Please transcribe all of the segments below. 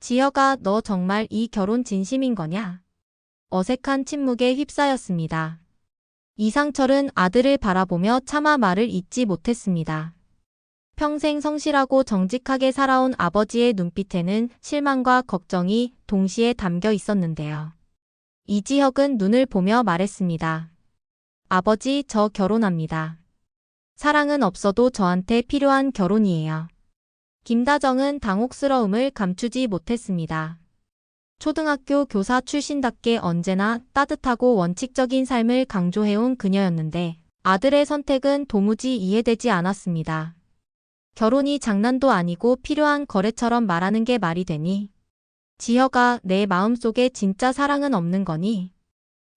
지혁아, 너 정말 이 결혼 진심인 거냐? 어색한 침묵에 휩싸였습니다. 이상철은 아들을 바라보며 차마 말을 잇지 못했습니다. 평생 성실하고 정직하게 살아온 아버지의 눈빛에는 실망과 걱정이 동시에 담겨 있었는데요. 이지혁은 눈을 보며 말했습니다. 아버지, 저 결혼합니다. 사랑은 없어도 저한테 필요한 결혼이에요. 김다정은 당혹스러움을 감추지 못했습니다. 초등학교 교사 출신답게 언제나 따뜻하고 원칙적인 삶을 강조해온 그녀였는데 아들의 선택은 도무지 이해되지 않았습니다. 결혼이 장난도 아니고 필요한 거래처럼 말하는 게 말이 되니? 지혁아, 내 마음속에 진짜 사랑은 없는 거니?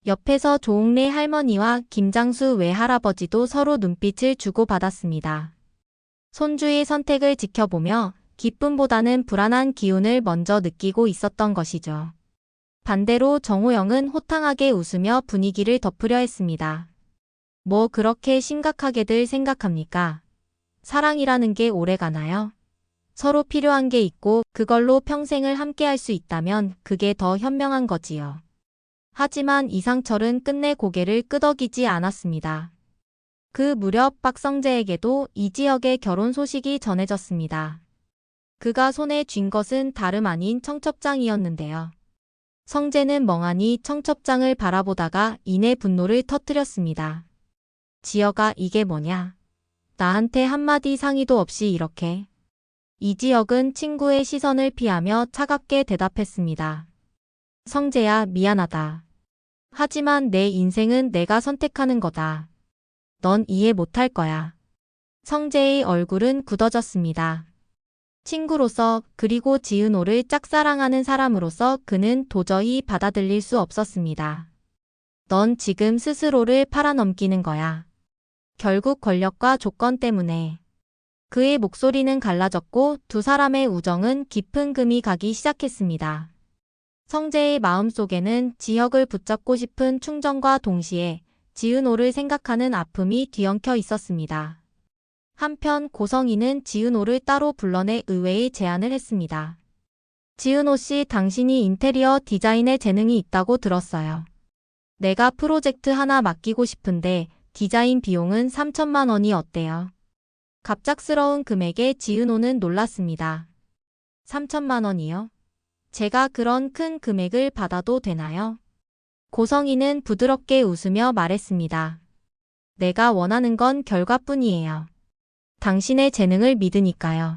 옆에서 조옥래 할머니와 김장수 외할아버지도 서로 눈빛을 주고받았습니다. 손주의 선택을 지켜보며 기쁨보다는 불안한 기운을 먼저 느끼고 있었던 것이죠. 반대로 정호영은 호탕하게 웃으며 분위기를 덮으려 했습니다. 뭐 그렇게 심각하게들 생각합니까? 사랑이라는 게 오래 가나요? 서로 필요한 게 있고 그걸로 평생을 함께할 수 있다면 그게 더 현명한 거지요. 하지만 이상철은 끝내 고개를 끄덕이지 않았습니다. 그 무렵 박성재에게도 이지혁의 결혼 소식이 전해졌습니다. 그가 손에 쥔 것은 다름 아닌 청첩장이었는데요. 성재는 멍하니 청첩장을 바라보다가 이내 분노를 터뜨렸습니다. 지혁아, 이게 뭐냐? 나한테 한마디 상의도 없이 이렇게. 이지혁은 친구의 시선을 피하며 차갑게 대답했습니다. 성재야, 미안하다. 하지만 내 인생은 내가 선택하는 거다. 넌 이해 못할 거야. 성재의 얼굴은 굳어졌습니다. 친구로서 그리고 지은호를 짝사랑하는 사람으로서 그는 도저히 받아들일 수 없었습니다. 넌 지금 스스로를 팔아넘기는 거야. 결국 권력과 조건 때문에. 그의 목소리는 갈라졌고 두 사람의 우정은 깊은 금이 가기 시작했습니다. 성재의 마음속에는 지혁을 붙잡고 싶은 충정과 동시에 지은호를 생각하는 아픔이 뒤엉켜 있었습니다. 한편 고성희는 지은호를 따로 불러내 의외의 제안을 했습니다. 지은호 씨, 당신이 인테리어 디자인에 재능이 있다고 들었어요. 내가 프로젝트 하나 맡기고 싶은데 디자인 비용은 3천만 원이 어때요? 갑작스러운 금액에 지은호는 놀랐습니다. 3천만 원이요? 제가 그런 큰 금액을 받아도 되나요? 고성희는 부드럽게 웃으며 말했습니다. 내가 원하는 건 결과뿐이에요. 당신의 재능을 믿으니까요.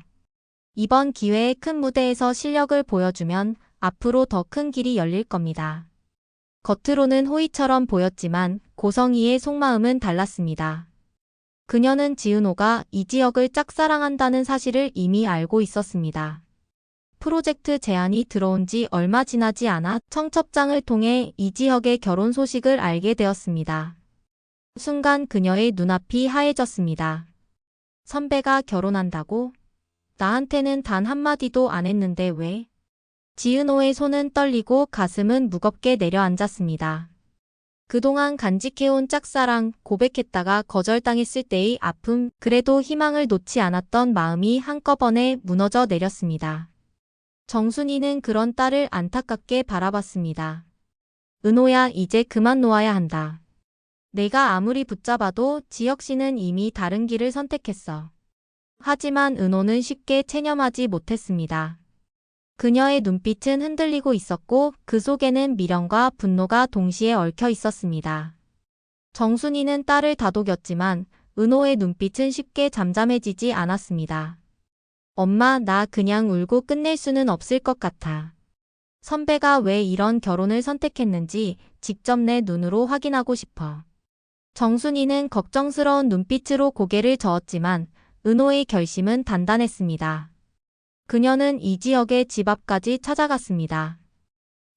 이번 기회에 큰 무대에서 실력을 보여주면 앞으로 더 큰 길이 열릴 겁니다. 겉으로는 호의처럼 보였지만 고성희의 속마음은 달랐습니다. 그녀는 지은호가 이지혁을 짝사랑한다는 사실을 이미 알고 있었습니다. 프로젝트 제안이 들어온 지 얼마 지나지 않아 청첩장을 통해 이지혁의 결혼 소식을 알게 되었습니다. 순간 그녀의 눈앞이 하얘졌습니다. 선배가 결혼한다고? 나한테는 단 한마디도 안 했는데 왜? 지은호의 손은 떨리고 가슴은 무겁게 내려앉았습니다. 그동안 간직해온 짝사랑, 고백했다가 거절당했을 때의 아픔, 그래도 희망을 놓지 않았던 마음이 한꺼번에 무너져 내렸습니다. 정순이는 그런 딸을 안타깝게 바라봤습니다. 은호야, 이제 그만 놓아야 한다. 내가 아무리 붙잡아도 지혁 씨는 이미 다른 길을 선택했어. 하지만 은호는 쉽게 체념하지 못했습니다. 그녀의 눈빛은 흔들리고 있었고 그 속에는 미련과 분노가 동시에 얽혀 있었습니다. 정순이는 딸을 다독였지만 은호의 눈빛은 쉽게 잠잠해지지 않았습니다. 엄마, 나 그냥 울고 끝낼 수는 없을 것 같아. 선배가 왜 이런 결혼을 선택했는지 직접 내 눈으로 확인하고 싶어. 정순이는 걱정스러운 눈빛으로 고개를 저었지만 은호의 결심은 단단했습니다. 그녀는 이지혁의 집 앞까지 찾아갔습니다.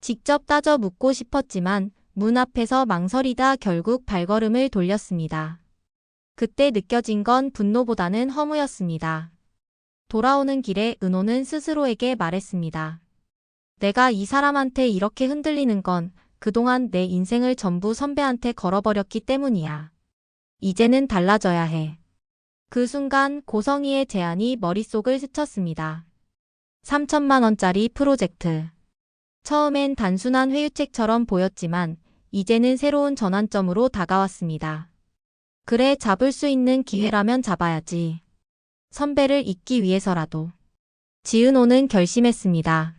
직접 따져 묻고 싶었지만 문 앞에서 망설이다 결국 발걸음을 돌렸습니다. 그때 느껴진 건 분노보다는 허무였습니다. 돌아오는 길에 은호는 스스로에게 말했습니다. 내가 이 사람한테 이렇게 흔들리는 건 그동안 내 인생을 전부 선배한테 걸어버렸기 때문이야. 이제는 달라져야 해. 그 순간 고성희의 제안이 머릿속을 스쳤습니다. 3천만 원짜리 프로젝트. 처음엔 단순한 회유책처럼 보였지만 이제는 새로운 전환점으로 다가왔습니다. 그래, 잡을 수 있는 기회라면 잡아야지. 선배를 잇기 위해서라도. 지은호는 결심했습니다.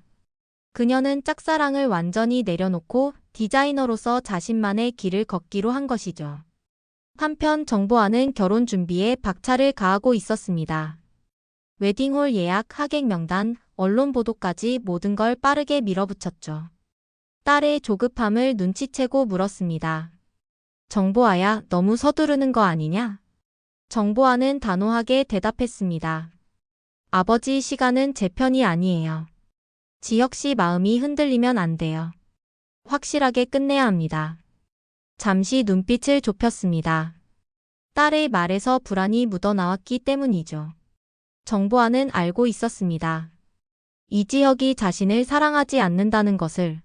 그녀는 짝사랑을 완전히 내려놓고 디자이너로서 자신만의 길을 걷기로 한 것이죠. 한편 정보아는 결혼 준비에 박차를 가하고 있었습니다. 웨딩홀 예약, 하객 명단, 언론 보도까지 모든 걸 빠르게 밀어붙였죠. 딸의 조급함을 눈치채고 물었습니다. 정보아야, 너무 서두르는 거 아니냐? 정보아는 단호하게 대답했습니다. 아버지, 시간은 제 편이 아니에요. 지혁 씨 마음이 흔들리면 안 돼요. 확실하게 끝내야 합니다. 잠시 눈빛을 좁혔습니다. 딸의 말에서 불안이 묻어나왔기 때문이죠. 정보아는 알고 있었습니다. 이지혁이 자신을 사랑하지 않는다는 것을.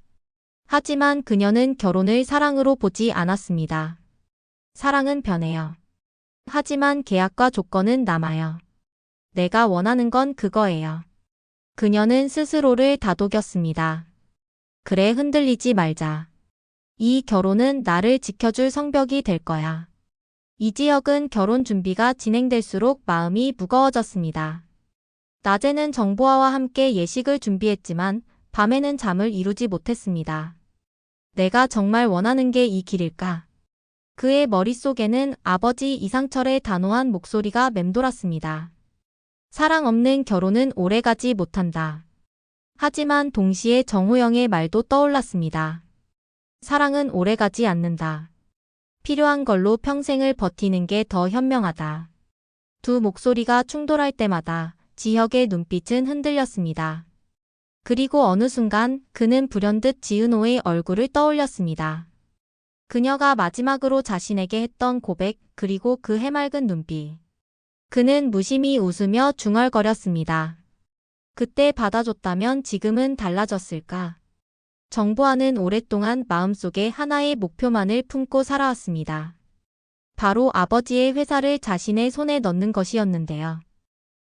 하지만 그녀는 결혼을 사랑으로 보지 않았습니다. 사랑은 변해요. 하지만 계약과 조건은 남아요. 내가 원하는 건 그거예요. 그녀는 스스로를 다독였습니다. 그래, 흔들리지 말자. 이 결혼은 나를 지켜줄 성벽이 될 거야. 이지혁은 결혼 준비가 진행될수록 마음이 무거워졌습니다. 낮에는 정보아와 함께 예식을 준비했지만 밤에는 잠을 이루지 못했습니다. 내가 정말 원하는 게 이 길일까? 그의 머릿속에는 아버지 이상철의 단호한 목소리가 맴돌았습니다. 사랑 없는 결혼은 오래가지 못한다. 하지만 동시에 정호영의 말도 떠올랐습니다. 사랑은 오래가지 않는다. 필요한 걸로 평생을 버티는 게 더 현명하다. 두 목소리가 충돌할 때마다 지혁의 눈빛은 흔들렸습니다. 그리고 어느 순간 그는 불현듯 지은호의 얼굴을 떠올렸습니다. 그녀가 마지막으로 자신에게 했던 고백, 그리고 그 해맑은 눈빛. 그는 무심히 웃으며 중얼거렸습니다. 그때 받아줬다면 지금은 달라졌을까? 정보아는 오랫동안 마음속에 하나의 목표만을 품고 살아왔습니다. 바로 아버지의 회사를 자신의 손에 넣는 것이었는데요.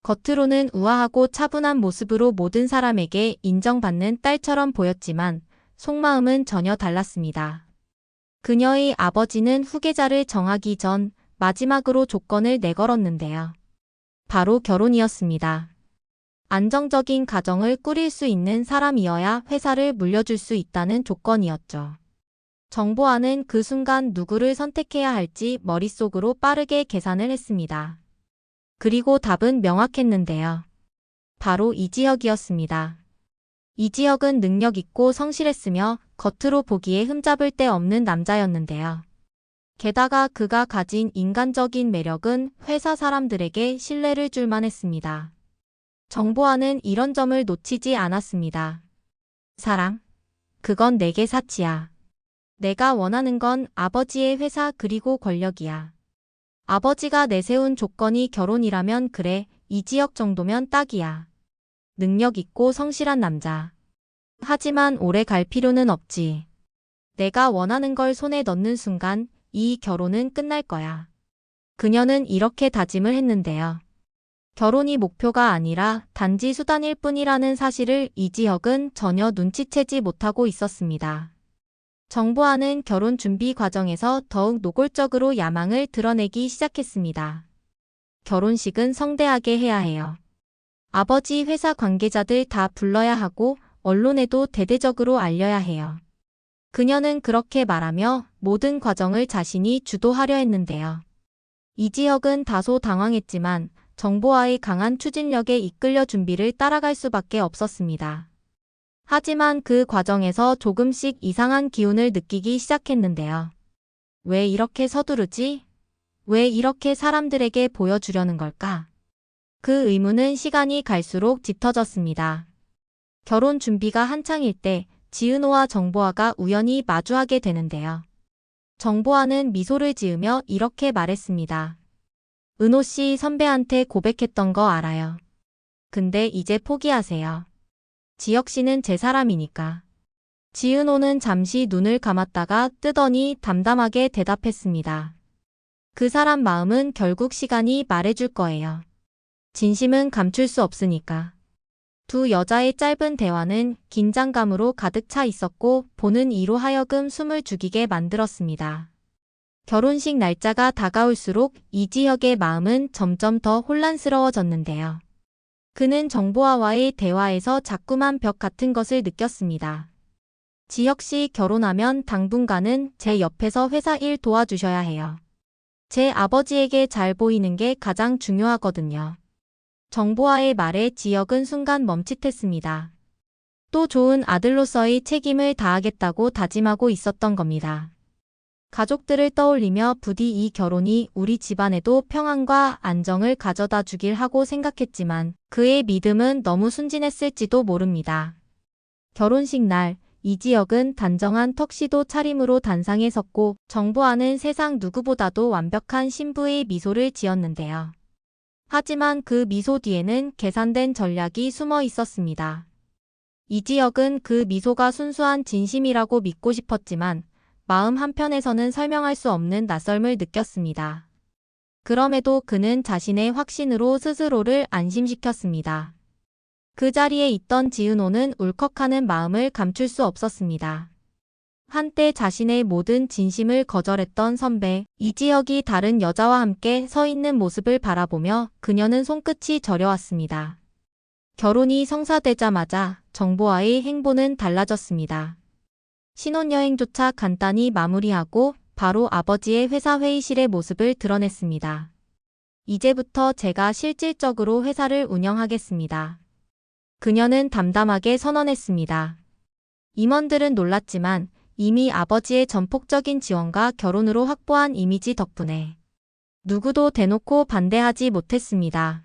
겉으로는 우아하고 차분한 모습으로 모든 사람에게 인정받는 딸처럼 보였지만 속마음은 전혀 달랐습니다. 그녀의 아버지는 후계자를 정하기 전 마지막으로 조건을 내걸었는데요. 바로 결혼이었습니다. 안정적인 가정을 꾸릴 수 있는 사람이어야 회사를 물려줄 수 있다는 조건이었죠. 정보아는 그 순간 누구를 선택해야 할지 머릿속으로 빠르게 계산을 했습니다. 그리고 답은 명확했는데요. 바로 이지혁이었습니다. 이지혁은 능력 있고 성실했으며 겉으로 보기에 흠잡을 데 없는 남자였는데요. 게다가 그가 가진 인간적인 매력은 회사 사람들에게 신뢰를 줄 만했습니다. 정보아는 이런 점을 놓치지 않았습니다. 사랑? 그건 내게 사치야. 내가 원하는 건 아버지의 회사 그리고 권력이야. 아버지가 내세운 조건이 결혼이라면 그래, 이지혁 정도면 딱이야. 능력 있고 성실한 남자. 하지만 오래 갈 필요는 없지. 내가 원하는 걸 손에 넣는 순간 이 결혼은 끝날 거야. 그녀는 이렇게 다짐을 했는데요. 결혼이 목표가 아니라 단지 수단일 뿐이라는 사실을 이지혁은 전혀 눈치채지 못하고 있었습니다. 정보아는 결혼 준비 과정에서 더욱 노골적으로 야망을 드러내기 시작했습니다. 결혼식은 성대하게 해야 해요. 아버지 회사 관계자들 다 불러야 하고 언론에도 대대적으로 알려야 해요. 그녀는 그렇게 말하며 모든 과정을 자신이 주도하려 했는데요. 이지혁은 다소 당황했지만 정보아의 강한 추진력에 이끌려 준비를 따라갈 수밖에 없었습니다. 하지만 그 과정에서 조금씩 이상한 기운을 느끼기 시작했는데요. 왜 이렇게 서두르지? 왜 이렇게 사람들에게 보여주려는 걸까? 그 의문은 시간이 갈수록 짙어졌습니다. 결혼 준비가 한창일 때 지은호와 정보아가 우연히 마주하게 되는데요. 정보아는 미소를 지으며 이렇게 말했습니다. 은호 씨 선배한테 고백했던 거 알아요. 근데 이제 포기하세요. 지혁 씨는 제 사람이니까. 지은호는 잠시 눈을 감았다가 뜨더니 담담하게 대답했습니다. 그 사람 마음은 결국 시간이 말해줄 거예요. 진심은 감출 수 없으니까. 두 여자의 짧은 대화는 긴장감으로 가득 차 있었고 보는 이로 하여금 숨을 죽이게 만들었습니다. 결혼식 날짜가 다가올수록 이지혁의 마음은 점점 더 혼란스러워졌는데요. 그는 정보아와의 대화에서 자꾸만 벽 같은 것을 느꼈습니다. 지혁 씨 결혼하면 당분간은 제 옆에서 회사 일 도와주셔야 해요. 제 아버지에게 잘 보이는 게 가장 중요하거든요. 정보아의 말에 지혁은 순간 멈칫했습니다. 또 좋은 아들로서의 책임을 다하겠다고 다짐하고 있었던 겁니다. 가족들을 떠올리며 부디 이 결혼이 우리 집안에도 평안과 안정을 가져다 주길 하고 생각했지만 그의 믿음은 너무 순진했을지도 모릅니다. 결혼식 날 이지혁은 단정한 턱시도 차림으로 단상에 섰고 정보아는 세상 누구보다도 완벽한 신부의 미소를 지었는데요. 하지만 그 미소 뒤에는 계산된 전략이 숨어 있었습니다. 이지혁은 그 미소가 순수한 진심이라고 믿고 싶었지만 마음 한편에서는 설명할 수 없는 낯설음을 느꼈습니다. 그럼에도 그는 자신의 확신으로 스스로를 안심시켰습니다. 그 자리에 있던 지은호는 울컥하는 마음을 감출 수 없었습니다. 한때 자신의 모든 진심을 거절했던 선배 이지혁이 다른 여자와 함께 서 있는 모습을 바라보며 그녀는 손끝이 저려왔습니다. 결혼이 성사되자마자 정보아의 행보는 달라졌습니다. 신혼여행조차 간단히 마무리하고 바로 아버지의 회사 회의실의 모습을 드러냈습니다. 이제부터 제가 실질적으로 회사를 운영하겠습니다. 그녀는 담담하게 선언했습니다. 임원들은 놀랐지만 이미 아버지의 전폭적인 지원과 결혼으로 확보한 이미지 덕분에 누구도 대놓고 반대하지 못했습니다.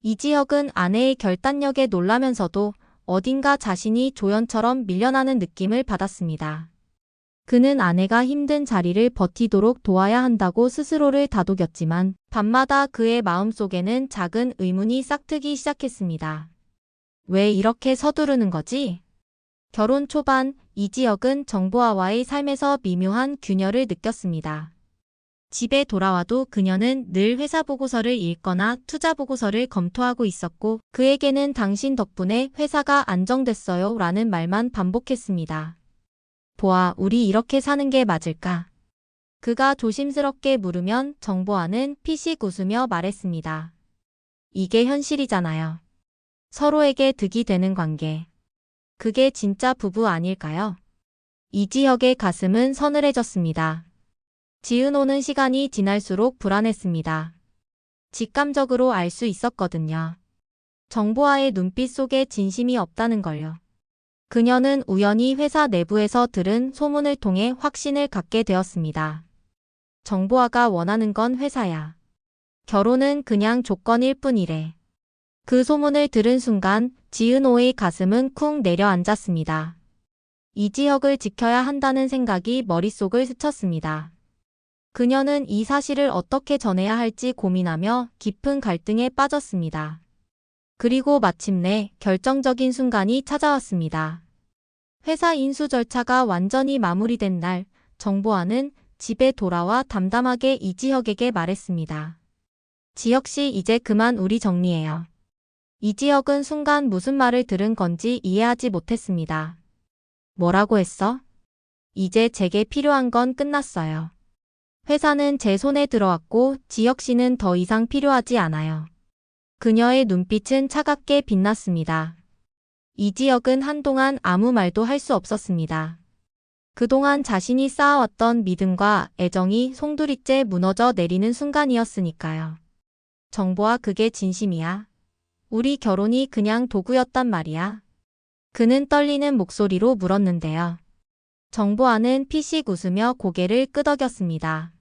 이지혁은 아내의 결단력에 놀라면서도 어딘가 자신이 조연처럼 밀려나는 느낌을 받았습니다. 그는 아내가 힘든 자리를 버티도록 도와야 한다고 스스로를 다독였지만 밤마다 그의 마음속에는 작은 의문이 싹트기 시작했습니다. 왜 이렇게 서두르는 거지? 결혼 초반 이지혁은 정보아와의 삶에서 미묘한 균열을 느꼈습니다. 집에 돌아와도 그녀는 늘 회사 보고서를 읽거나 투자 보고서를 검토하고 있었고 그에게는 당신 덕분에 회사가 안정됐어요 라는 말만 반복했습니다. 보아, 우리 이렇게 사는 게 맞을까? 그가 조심스럽게 물으면 정보아는 피식 웃으며 말했습니다. 이게 현실이잖아요. 서로에게 득이 되는 관계. 그게 진짜 부부 아닐까요? 이지혁의 가슴은 서늘해졌습니다. 지은호는 시간이 지날수록 불안했습니다. 직감적으로 알 수 있었거든요. 정보아의 눈빛 속에 진심이 없다는 걸요. 그녀는 우연히 회사 내부에서 들은 소문을 통해 확신을 갖게 되었습니다. 정보아가 원하는 건 회사야. 결혼은 그냥 조건일 뿐이래. 그 소문을 들은 순간 지은호의 가슴은 쿵 내려앉았습니다. 이지혁을 지켜야 한다는 생각이 머릿속을 스쳤습니다. 그녀는 이 사실을 어떻게 전해야 할지 고민하며 깊은 갈등에 빠졌습니다. 그리고 마침내 결정적인 순간이 찾아왔습니다. 회사 인수 절차가 완전히 마무리된 날, 정보아는 집에 돌아와 담담하게 이지혁에게 말했습니다. 지혁 씨, 이제 그만 우리 정리해요. 이지혁은 순간 무슨 말을 들은 건지 이해하지 못했습니다. 뭐라고 했어? 이제 제게 필요한 건 끝났어요. 회사는 제 손에 들어왔고 지혁 씨는 더 이상 필요하지 않아요. 그녀의 눈빛은 차갑게 빛났습니다. 이지혁은 한동안 아무 말도 할 수 없었습니다. 그동안 자신이 쌓아왔던 믿음과 애정이 송두리째 무너져 내리는 순간이었으니까요. 정보아, 그게 진심이야? 우리 결혼이 그냥 도구였단 말이야? 그는 떨리는 목소리로 물었는데요. 정보아는 피식 웃으며 고개를 끄덕였습니다.